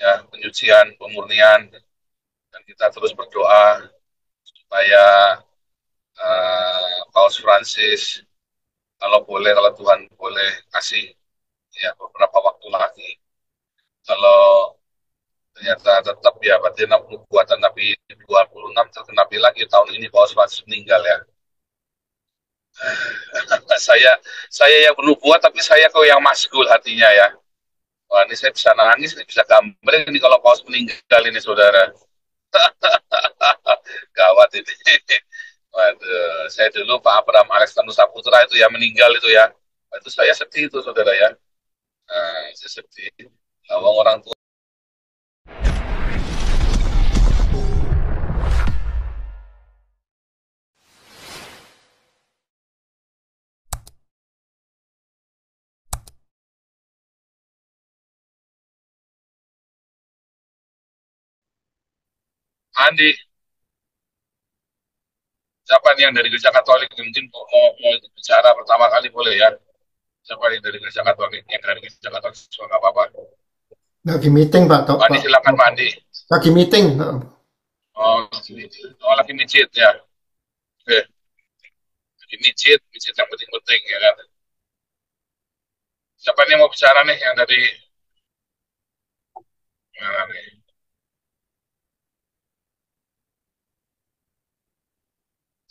ya, penyucian, pemurnian, dan kita terus berdoa supaya Paus Francis kalau boleh, kalau Tuhan boleh kasih ya beberapa waktu lagi, kalau ternyata tetap ya berarti nubuatan Nabi 26 tergenapi lagi tahun ini Paus Francis meninggal ya. saya saya yang bernubuat tapi saya kok yang masgul hatinya ya. Wah, ini saya bisa nangis, bisa gambar ini kalau Paus meninggal ini saudara. Gawat ini. Waduh, saya dulu Pak Abraham Alexander Saputra itu ya meninggal itu ya. Itu saya sedih itu saudara ya. Saya sedih. Lawang orang tua. Andi, siapa nih yang dari gereja Katolik? Mungkin mau bicara pertama kali boleh ya. Siapa nih dari gereja Katolik? Yang dari gereja Katolik, so, nggak apa-apa. Lagi meeting Pak, Pak Andi Pak. silakan Pak Andi. Lagi meeting. Lagi mijit ya. Oke, lagi mijit, mijit yang penting-penting ya kan. Siapa nih yang mau bicara nih yang dari mana nih?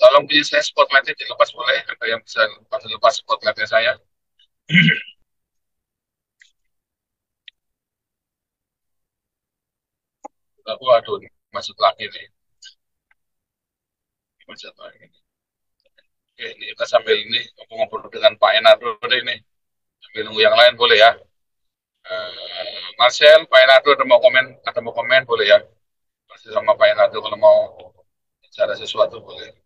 Tolong pilih saya spotlightnya dilepas boleh? Ada yang bisa lepas spotlightnya saya? Aku aduh, masuk lagi nih. Masuk lagi. Oke, ini kita sambil ini ngobrol dengan Pak Enardo deh ini. Sambil nunggu yang lain boleh ya? Marcel, Pak Enardo ada mau komen boleh ya? Masih sama Pak Enardo kalau mau bicara sesuatu boleh.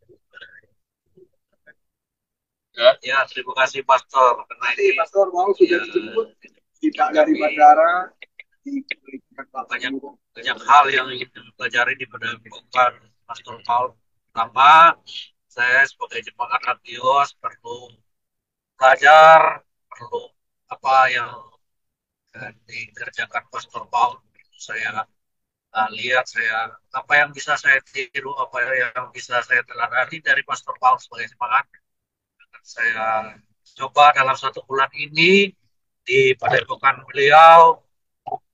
Ya, Ya, terima kasih Pastor. Karena Jadi ini Pastor mau sudah ya, dijemput tidak dari bandara banyak banyak hal yang ingin dipelajari di pendidikan Pastor Paul. Pertama, saya sebagai jemaat Agios perlu belajar, perlu apa yang dikerjakan Pastor Paul. Saya lihat, apa yang bisa saya tiru, apa yang bisa saya teladani dari Pastor Paul sebagai jemaat. Saya coba dalam 1 bulan ini di padepokan beliau,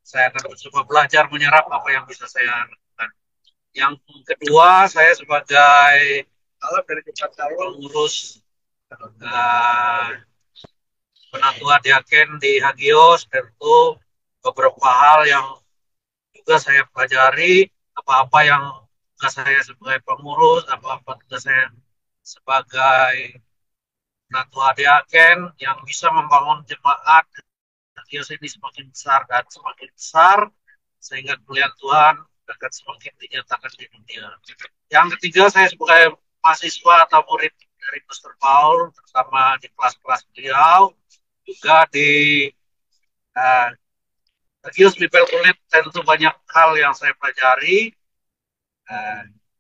saya akan coba belajar menyerap apa yang bisa saya lakukan. Yang kedua, saya sebagai pengurus penatua diaken di Hagios, tentu beberapa hal yang juga saya pelajari, apa-apa yang tugas saya sebagai pengurus, apa-apa tugas saya sebagai penatua diaken yang bisa membangun jemaat Hagios ini semakin besar dan semakin besar, sehingga kemuliaan Tuhan akan semakin dinyatakan di dunia. Yang ketiga, saya sebagai mahasiswa atau murid dari Pastor Paul, terutama di kelas-kelas beliau, juga di Hagios Bibel Kulit, tentu banyak hal yang saya pelajari,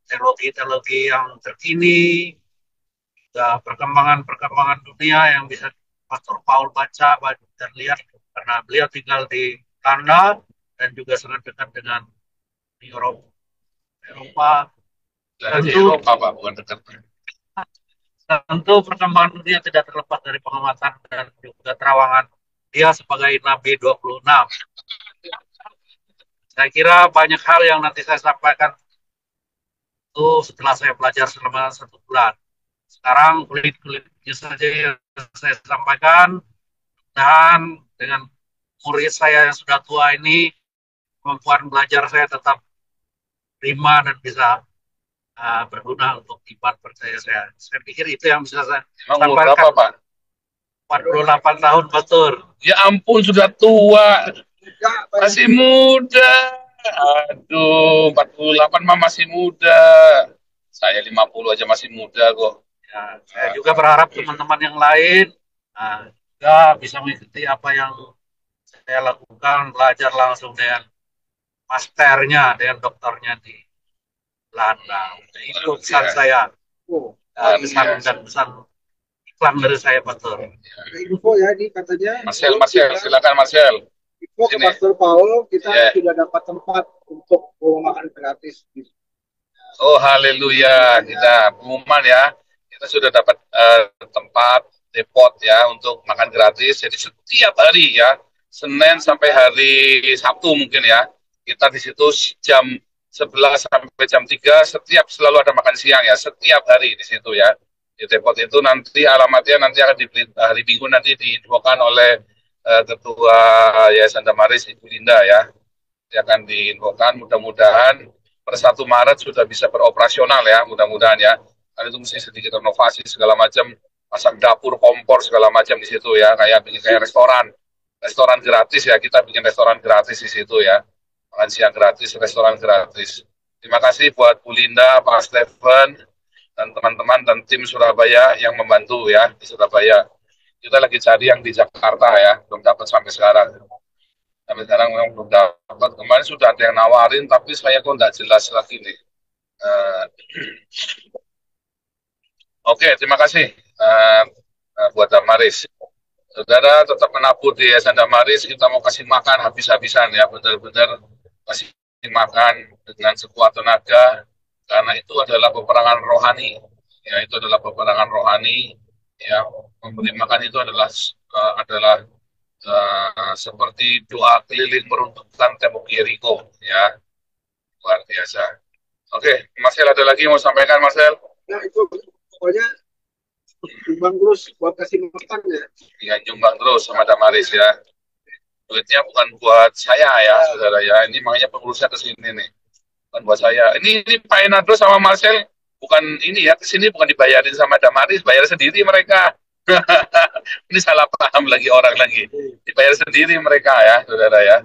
teologi-teologi yang terkini, perkembangan-perkembangan dunia yang bisa Pastor Paul baca dan lihat, karena beliau tinggal di Kanada dan juga sangat dekat dengan Eropa. dari Tentu, Eropa Pak, bukan dekat. tentu perkembangan dunia tidak terlepas dari pengamatan dan juga terawangan dia sebagai Nabi 26. Saya kira banyak hal yang nanti saya sampaikan itu setelah saya belajar selama 1 bulan. Sekarang kulit-kulitnya saja yang saya sampaikan, dan dengan murid saya yang sudah tua ini, kemampuan belajar saya tetap prima dan bisa berguna untuk iman percaya saya. Saya pikir itu yang bisa saya Emang umur berapa sampaikan. Pak? 48 tahun, betul. Ya ampun sudah tua, masih muda. Aduh, 48 mah masih muda. Saya 50 aja masih muda kok. Ya, saya juga berharap teman-teman yang lain juga bisa mengikuti apa yang saya lakukan, belajar langsung dengan masternya, dengan dokternya di Belanda. Itu pesan saya. Pesan dan pesan iklan dari saya, betul. info ya ini katanya. Marcel, silakan Marcel. info ke Sini. Pastor Paul, kita Ya. sudah dapat tempat untuk makan gratis. Oh, haleluya. Kita pengumuman ya. Kita sudah dapat tempat depot ya untuk makan gratis. Jadi setiap hari ya, Senin sampai hari Sabtu mungkin ya. Kita di situ jam 11 sampai jam 3 setiap selalu ada makan siang ya, setiap hari di situ ya. Di depot itu nanti alamatnya nanti akan diberi hari Minggu nanti diinfokan oleh Ketua Yayasan Damaris Ibu Linda ya. Dia akan diinfokan mudah-mudahan per 1 Maret sudah bisa beroperasional ya, mudah-mudahan ya. Karena itu mesti sedikit renovasi segala macam, masak dapur, kompor segala macam di situ ya, kayak restoran gratis ya, kita bikin restoran gratis di situ ya, makan siang gratis, restoran gratis. Terima kasih buat Bu Linda, Pak Stephen, dan teman-teman dan tim Surabaya yang membantu ya di Surabaya. Kita lagi cari yang di Jakarta ya, belum dapat sampai sekarang. Sampai sekarang memang belum dapat. Kemarin sudah ada yang nawarin, tapi saya kok nggak jelas lagi nih. Oke, terima kasih buat Damaris. Saudara tetap menabur di Yayasan Damaris, kita mau kasih makan habis-habisan ya, benar-benar kasih makan dengan sekuat tenaga, karena itu adalah peperangan rohani. Ya, itu adalah peperangan rohani. Ya, memberi makan itu adalah seperti doa keliling meruntuhkan tembok Yeriko. Ya, luar biasa. Oke, Marcel ada lagi mau sampaikan, Marcel? Nah itu pokoknya nyumbang terus buat kasih makan ya. Ya, nyumbang terus sama Damaris ya. Duitnya bukan buat saya ya, saudara ya. Ini makanya pengurusnya ke sini nih. Bukan buat saya. Ini Pak Enado sama Marcel bukan ini ya, ke sini bukan dibayarin sama Damaris, bayar sendiri mereka. Ini salah paham lagi orang lagi. Dibayar sendiri mereka ya, saudara ya.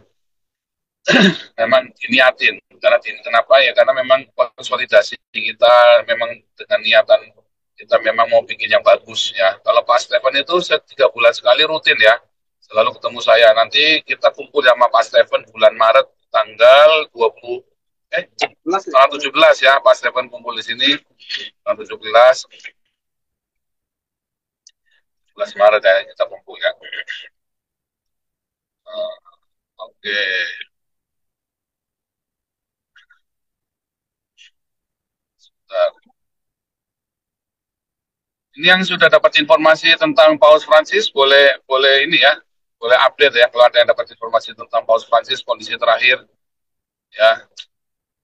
Memang diniatin. Kenapa ya? Karena memang konsolidasi kita memang dengan niatan kita memang mau bikin yang bagus ya. Kalau Pak Stephen itu 3 bulan sekali rutin ya, selalu ketemu saya. Nanti kita kumpul sama Pak Stephen bulan Maret tanggal 17 ya, Pak Stephen kumpul di sini tanggal 17 Maret ya, kita kumpul ya. Oke. Ini yang sudah dapat informasi tentang Paus Francis, boleh ini ya, boleh update ya kalau ada yang dapat informasi tentang Paus Francis kondisi terakhir. Ya,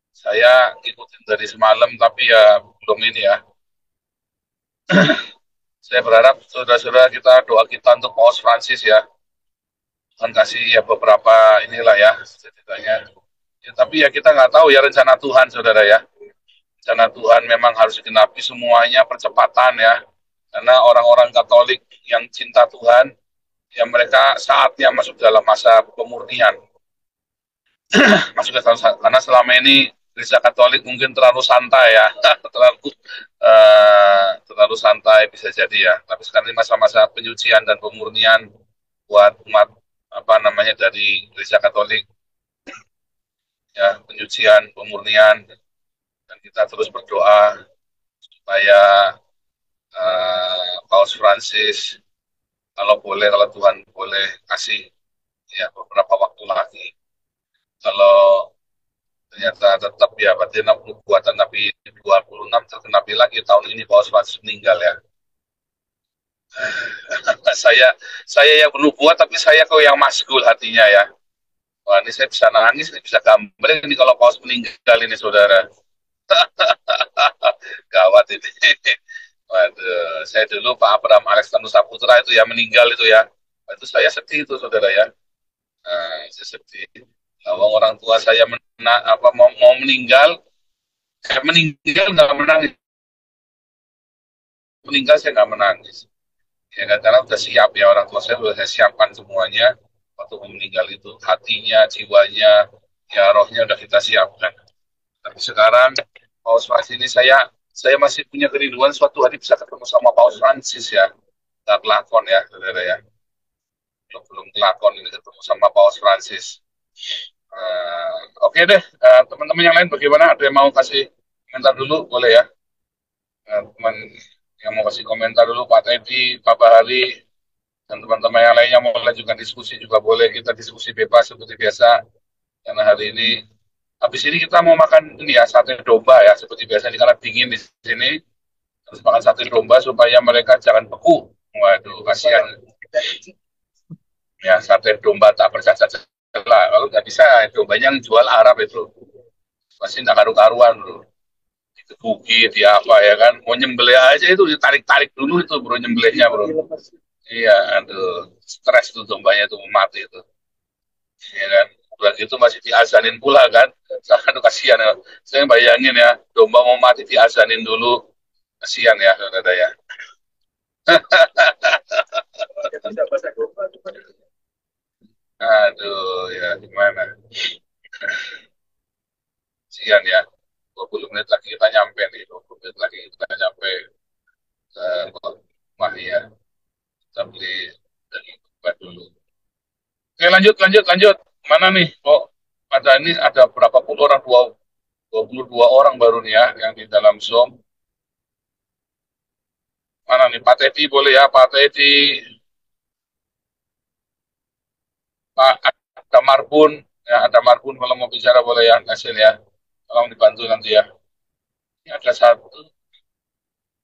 saya ikutin dari semalam tapi ya belum ini ya. Saya berharap saudara-saudara kita doa kita untuk Paus Francis ya. Tuhan kasih ya beberapa inilah ya ceritanya. Ya, tapi ya kita nggak tahu ya rencana Tuhan saudara ya. Rencana Tuhan memang harus digenapi semuanya percepatan ya. Karena orang-orang Katolik yang cinta Tuhan, ya mereka saatnya masuk dalam masa pemurnian. Karena selama ini Gereja Katolik mungkin terlalu santai ya, terlalu santai bisa jadi ya. Tapi sekarang ini masa-masa penyucian dan pemurnian buat umat dari Gereja Katolik, ya penyucian, pemurnian, dan kita terus berdoa supaya Paus Francis kalau Tuhan boleh kasih ya beberapa waktu lagi, kalau ternyata tetap ya berarti 60 buatan tapi 26 tergenapi lagi tahun ini Paus Francis meninggal ya. saya yang bernubuat tapi saya kok yang masgul hatinya ya. Wah, ini saya bisa nangis, bisa gambar ini kalau Paus meninggal ini saudara. Gawat ini. Waduh, saya dulu Pak Abraham Alexander Saputra itu ya meninggal itu ya. Itu saya sedih itu saudara ya. Saya sedih. Kalau orang tua saya mau meninggal, saya meninggal nggak menangis. Meninggal saya nggak menangis. Ya kan, karena udah siap ya orang tua saya sudah saya siapkan semuanya waktu meninggal itu, hatinya, jiwanya, ya rohnya udah kita siapkan. Tapi sekarang Paus Francis ini saya masih punya kerinduan suatu hari bisa ketemu sama Paus Francis ya. Nggak kelakon ya, saudara ya. Belum kelakon ini ketemu sama Paus Francis. Oke deh, teman-teman yang lain bagaimana? Ada yang mau kasih komentar dulu, boleh ya? Teman yang mau kasih komentar dulu, Pak Teddy, Pak Bahari, Dan teman-teman yang lainnya mau lanjutkan diskusi juga boleh, kita diskusi bebas seperti biasa. Karena hari ini, habis ini kita mau makan ini ya, sate domba ya, seperti biasa ini karena dingin di sini. Terus makan sate domba supaya mereka jangan beku. Waduh, kasihan. Ya, sate domba tak bercacat celah. Kalau nggak bisa, dombanya yang jual Arab itu. Pasti nggak karu-karuan loh. Dikebuki, dia apa ya kan. Mau nyembelih aja itu ditarik-tarik dulu itu bro, nyembelihnya bro. Iya, aduh, stres tuh dombanya itu mati itu. Iya kan. Udah gitu masih diazanin pula kan. Aduh kasihan ya. Saya bayangin ya, domba mau mati diazanin dulu. Kasihan ya, saudara ya. Aduh, ya gimana. Kasihan ya. 20 menit lagi kita nyampe nih. 20 menit lagi kita nyampe ke rumah ya. Kita beli dari tempat dulu. Oke, lanjut, lanjut, lanjut. Mana nih? Kok ada ini ada berapa puluh orang? 22 orang baru nih ya yang di dalam Zoom. Mana nih? Pak Teddy boleh ya? Pak Teddy, Pak ada Marbun. Ya, ada Marbun kalau mau bicara boleh ya. Hasil ya. Tolong dibantu nanti ya. Ini ada satu.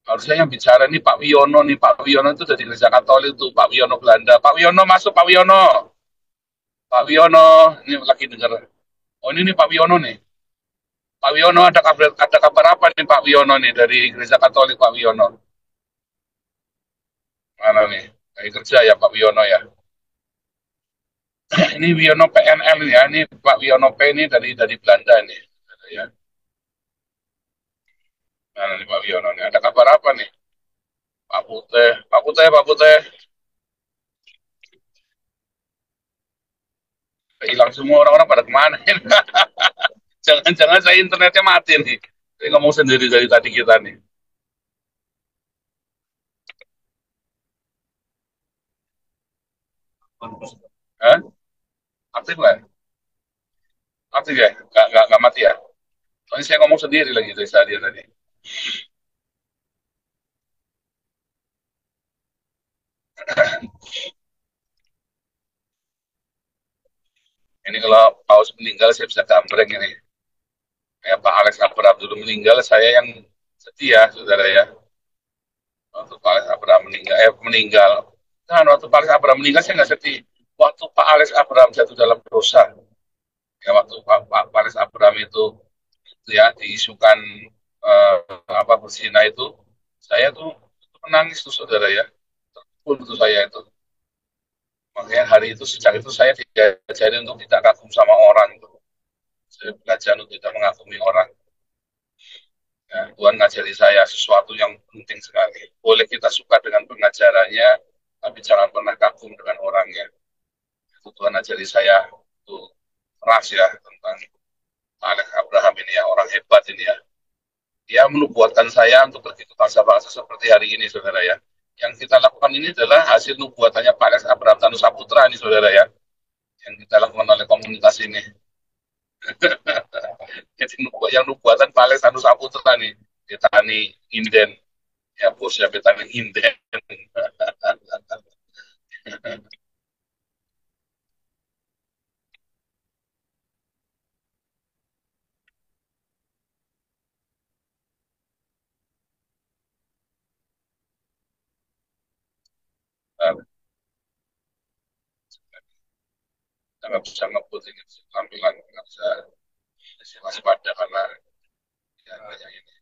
Harusnya yang bicara nih Pak Wiono nih. Pak Wiono itu dari Gereja Katolik tuh. Pak Wiono Belanda. Pak Wiono masuk Pak Wiono. Pak Wiono. Ini lagi dengar. Oh ini nih Pak Wiono nih. Pak Wiono ada kabar apa nih Pak Wiono nih dari Gereja Katolik Pak Wiono? Mana nih? Lagi kerja ya Pak Wiono ya. Ini Wiono PNL ya. Ini Pak Wiono P ini dari Belanda nih. Ya. Mana nih Pak Wiono nih? Ada kabar apa nih? Pak Putih, Pak Putih, Pak Putih. Hilang semua orang-orang pada kemana? Jangan-jangan saya internetnya mati nih. Saya ngomong sendiri dari tadi kita nih. Hah? Aktif nggak? Aktif ya? Nggak mati ya? Soalnya saya ngomong sendiri lagi dari tadi. Ini kalau Paus meninggal saya bisa gambreng ini. Ya, Pak Alex Abraham dulu meninggal, saya yang setia, saudara ya. Waktu Pak Alex Abraham meninggal. Nah, waktu Pak Alex Abraham meninggal saya nggak sedih. Waktu Pak Alex Abraham jatuh dalam dosa, ya waktu Pak Alex Abraham itu ya diisukan eh, apa berzina itu, saya tuh menangis tuh saudara ya. Terpukul tuh saya itu. Makanya hari itu sejak itu saya diajari untuk tidak kagum sama orang. Saya belajar untuk tidak mengagumi orang. Ya, Tuhan ngajari saya sesuatu yang penting sekali. Boleh kita suka dengan pengajarannya, tapi jangan pernah kagum dengan orangnya. Itu Tuhan ajari saya itu keras ya tentang Alex Abraham ini ya, orang hebat ini ya. Dia menubuatkan saya untuk pergi ke bangsa-bangsa seperti hari ini, saudara ya. Yang kita lakukan ini adalah hasil nubuatannya Pak Alex Abraham Tanu Saputra ini, saudara ya. Yang kita lakukan oleh komunitas ini. Jadi yang nubuatan Pak Alex Tanu Saputra nih. Petani Inden. Ya bosnya Petani Inden. Nggak bisa ngebut ini tampilan, nggak bisa waspada karena ya, banyak ini.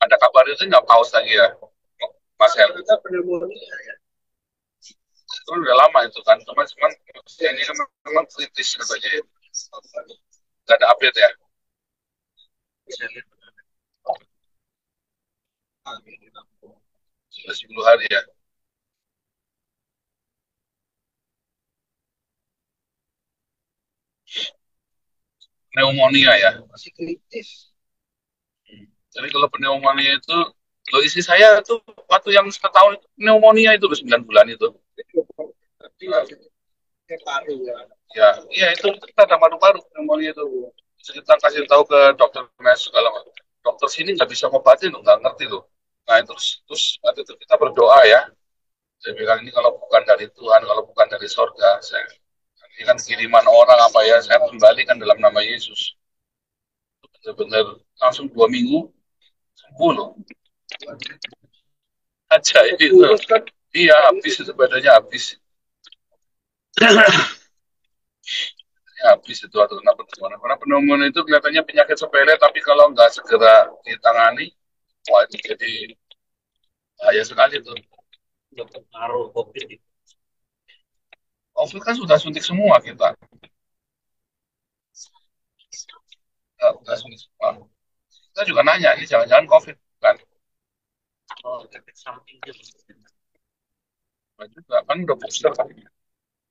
Ada kabar itu nggak paus lagi ya, Mas Hel? Kita pneumonia ya. Itu udah lama itu kan, cuman ini kan memang kritis katanya ya. Nggak ada update ya. Sudah 10 hari ya. Pneumonia ya. Masih kritis. Jadi kalau pneumonia itu Lo istri saya tuh waktu yang setahun itu pneumonia itu loh, 9 bulan itu. Nah, Paru ya. ya, iya itu kita ada paru-paru pneumonia itu. Terus kita kasih tahu ke dokter mes segala macam. Dokter sini nggak bisa ngobatin loh, nggak ngerti loh. Nah terus waktu itu kita berdoa ya. Saya bilang ini kalau bukan dari Tuhan, kalau bukan dari sorga, saya ini kan kiriman orang apa ya, saya kembalikan dalam nama Yesus. Benar-benar langsung 2 minggu sembuh loh. Ajaib itu. Kurus kan. Iya habis itu badannya habis. Habis itu atau kenapa pneumonia. Karena pneumonia itu kelihatannya penyakit sepele, tapi kalau nggak segera ditangani, wah itu jadi bahaya sekali tuh. Udah pengaruh COVID itu. COVID kan sudah suntik semua kita. Udah suntik semua. Kita juga nanya, ini jangan-jangan COVID kan? Oh, efek sampingnya. Nah, juga kan udah booster kan?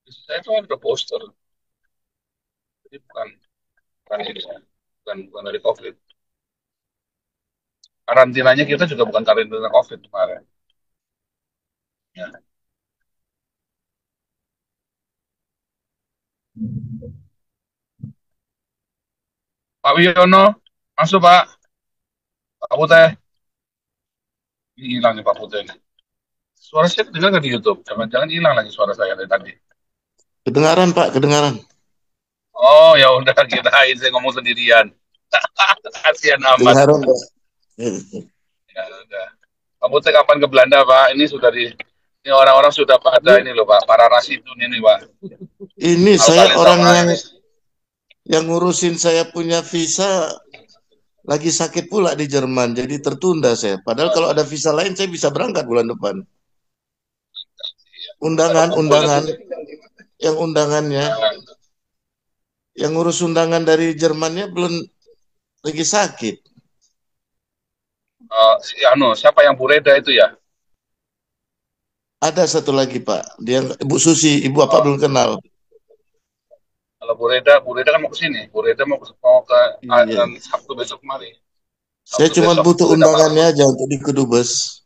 Saya itu kan udah booster. Jadi bukan ini, bukan dari COVID. Karantinanya kita juga bukan karantina COVID kemarin. Ya. Pak Wiono, masuk Pak. Pak Putih. Ini hilang nih Pak Putih. Suara saya dengar nggak di YouTube? Jangan-jangan hilang lagi suara saya dari tadi. Kedengaran Pak, kedengaran. Oh ya udah kirain saya ngomong sendirian. Kasihan amat. Kedengaran Pak. Ya udah. Pak Putih kapan ke Belanda Pak? Ini orang-orang sudah pada ini loh Pak, para rasidun ini Pak. Ini Kalau saya kalian orang tahu, yang ngurusin saya punya visa lagi sakit pula di Jerman, jadi tertunda saya. Padahal kalau ada visa lain saya bisa berangkat bulan depan. Undangan yang undangannya, yang ngurus undangan dari Jermannya belum lagi sakit. siapa yang Bu Reda itu ya? Ada satu lagi Pak, dia Ibu Susi, Ibu apa belum kenal. Kalau Bu Reda kan mau ke sini. Bu Reda mau ke Iya. Sabtu besok kemari. Saya Sabtu cuma besok, butuh Bu Reda undangannya aja untuk di kedubes.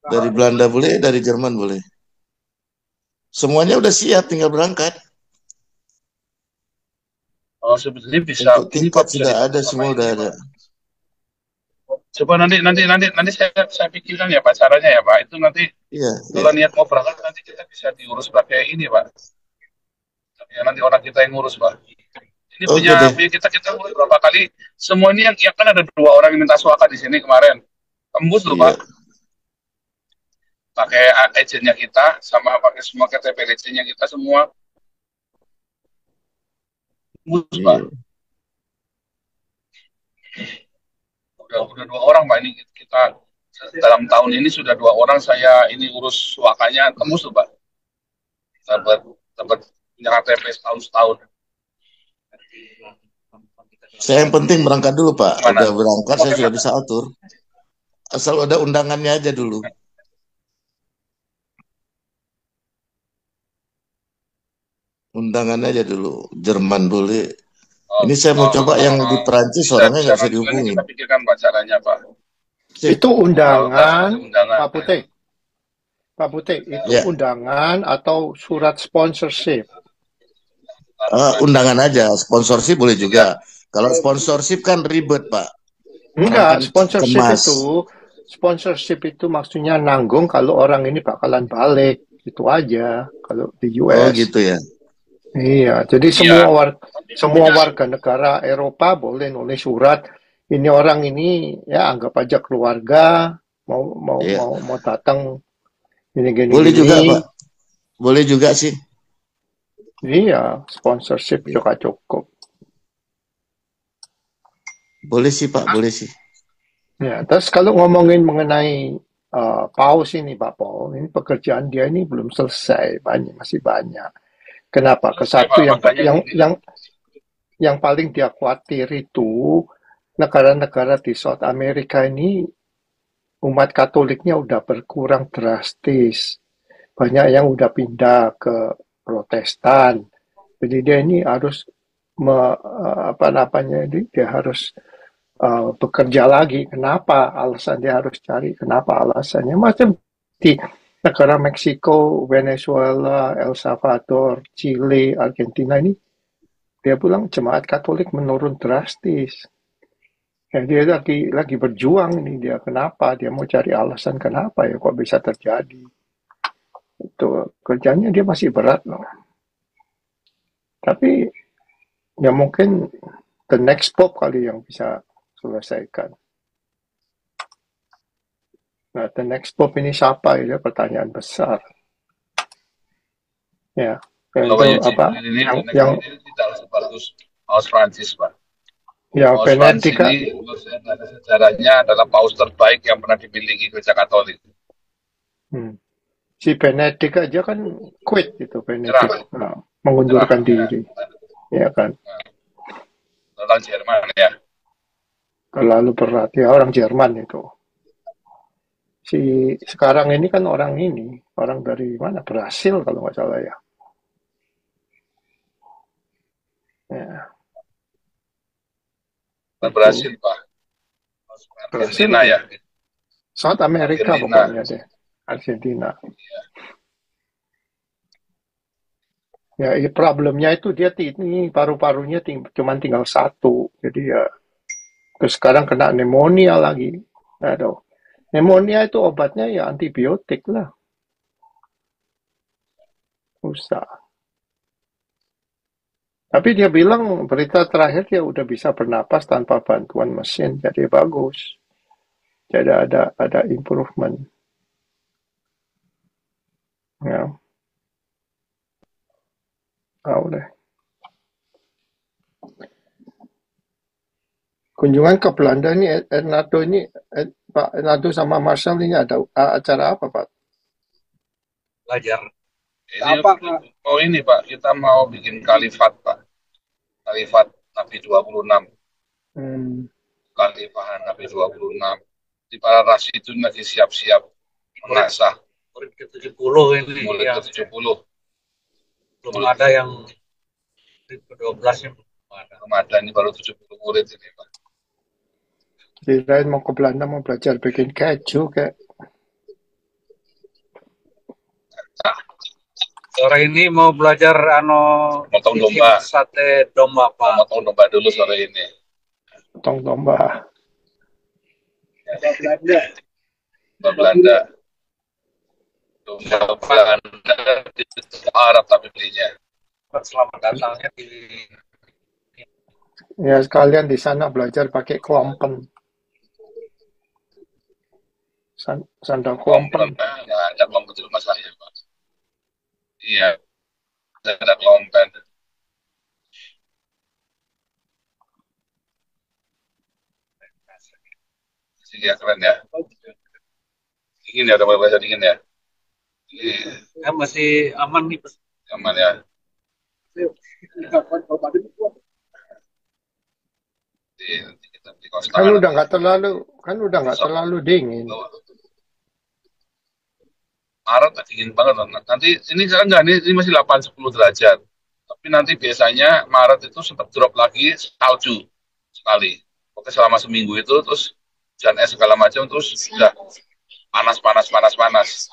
Dari Belanda boleh, dari Jerman boleh. Semuanya udah siap, tinggal berangkat. Oh, sebetulnya bisa. Untuk Ini tiket Pak bisa sudah dibantu ada, sama semua ini, udah Pak. ada. Coba nanti saya pikirkan ya Pak caranya ya Pak. Itu nanti Iya, kalau iya. niat mau berangkat nanti kita bisa diurus pakai ini Pak. Ya, nanti orang kita yang ngurus Pak. Ini Oke punya deh. kita ngurus berapa kali. Semua ini yang kan ada 2 orang yang minta suaka di sini kemarin. Tembus loh Iya, Pak. Pakai agennya kita sama pakai semua KTP nya kita semua. Tembus Pak. iya. Udah 2 orang Pak, ini kita dalam tahun ini sudah 2 orang saya ini urus suakanya tembus tuh Pak. Dapat punya KTP setahun. Saya yang penting berangkat dulu, Pak. Gimana? Udah berangkat, saya Oke, sudah Pak. bisa atur. Asal ada undangannya aja dulu. Undangannya aja dulu. Jerman boleh. Ini saya mau coba yang di Perancis, orangnya nggak bisa nanti dihubungin. kita pikirkan Pak caranya Pak. Sip. Itu undangan, Undangan. Pak Putih. Pak Putih, itu Ya. undangan atau surat sponsorship? Undangan aja, sponsorship boleh juga. Kalau sponsorship kan ribet, Pak. Enggak, Kan sponsorship itu maksudnya nanggung kalau orang ini bakalan balik. Itu aja kalau di US. Oh gitu ya. Iya, jadi semua warga negara Eropa boleh nulis surat. Ini orang ini ya anggap aja keluarga mau Iya. mau datang gini. Boleh juga, Pak. Boleh juga sih. Iya, sponsorship juga cukup. Boleh sih, Pak. Boleh sih. Ya, terus kalau ngomongin mengenai Paus ini, Pak Paul, ini pekerjaan dia ini belum selesai, masih banyak. Kenapa? Kesatu yang paling dia khawatir itu negara-negara di South America ini umat Katoliknya udah berkurang drastis. Banyak yang udah pindah ke Protestan. Jadi dia ini harus dia harus bekerja lagi. Kenapa alasan dia harus cari? Kenapa alasannya? Macam di negara Meksiko, Venezuela, El Salvador, Chile, Argentina ini, dia bilang jemaat Katolik menurun drastis. Ya, dia lagi berjuang ini dia. Kenapa? Dia mau cari alasan kenapa ya kok bisa terjadi. Itu kerjanya dia masih berat loh. Tapi ya mungkin the next Pope kali yang bisa selesaikan. Nah, the next Pope ini siapa? Itu pertanyaan besar. Ya, Kalau itu Eugene apa? ini Yang ini tidak sebagus Paus Francis, Pak. ya Paus Francis Benedika, ini menurut saya sejarahnya adalah paus terbaik yang pernah dimiliki Gereja Katolik. si Benedik aja kan quit itu Nyerah, Benedik, mengundurkan nyerah. diri, ya kan? Orang Jerman ya. Terlalu berat ya orang Jerman itu. Si sekarang ini kan orang dari mana? Brasil kalau nggak salah ya. Ya, Bukan itu Brasil, Pak. Brasil Argentina ya. South America Argentina. pokoknya deh, Argentina. Ya, problemnya itu dia ini paru-parunya cuma tinggal satu, jadi ya terus sekarang kena pneumonia lagi. Aduh, pneumonia itu obatnya ya antibiotik lah, usah. Tapi dia bilang berita terakhir dia udah bisa bernapas tanpa bantuan mesin, jadi bagus. Jadi ada improvement. Ya, tahu deh. Kunjungan ke Belanda ini, Pak Ernardo sama Marcel ini ada acara apa, Pak? Belajar. Ini ini Pak, kita mau bikin kalifat, Pak. Kalifat Nabi 26. Kalifahan Nabi 26. Di para rasyidun lagi siap-siap mengasah. Murid ke-70 ini. Murid ke-70. Belum ada yang ke-12 yang belum ada. Ini baru 70 murid ini, Pak. Kirain mau ke Belanda mau belajar bikin keju kayak. Sore ini mau belajar motong domba. Sate domba, Pak. Motong domba dulu sore ini. Motong domba. Domba Belanda. Domba Belanda di Arab tapi belinya. Selamat datangnya di Ya sekalian di sana belajar pakai klompen. Sandal klompen. Ya, ada klompen di rumah saya, Pak. Iya, ada klompen. Iya, keren ya. Dingin ya, udah mulai bahasa dingin ya. Ya, masih aman nih. Aman ya. Kan udah nggak terlalu dingin. Maret dingin banget. Nanti ini sekarang nggak, ini masih 8-10 derajat. Tapi nanti biasanya Maret itu sempat drop lagi salju sekali. Oke, selama seminggu itu terus hujan es segala macam terus sudah panas.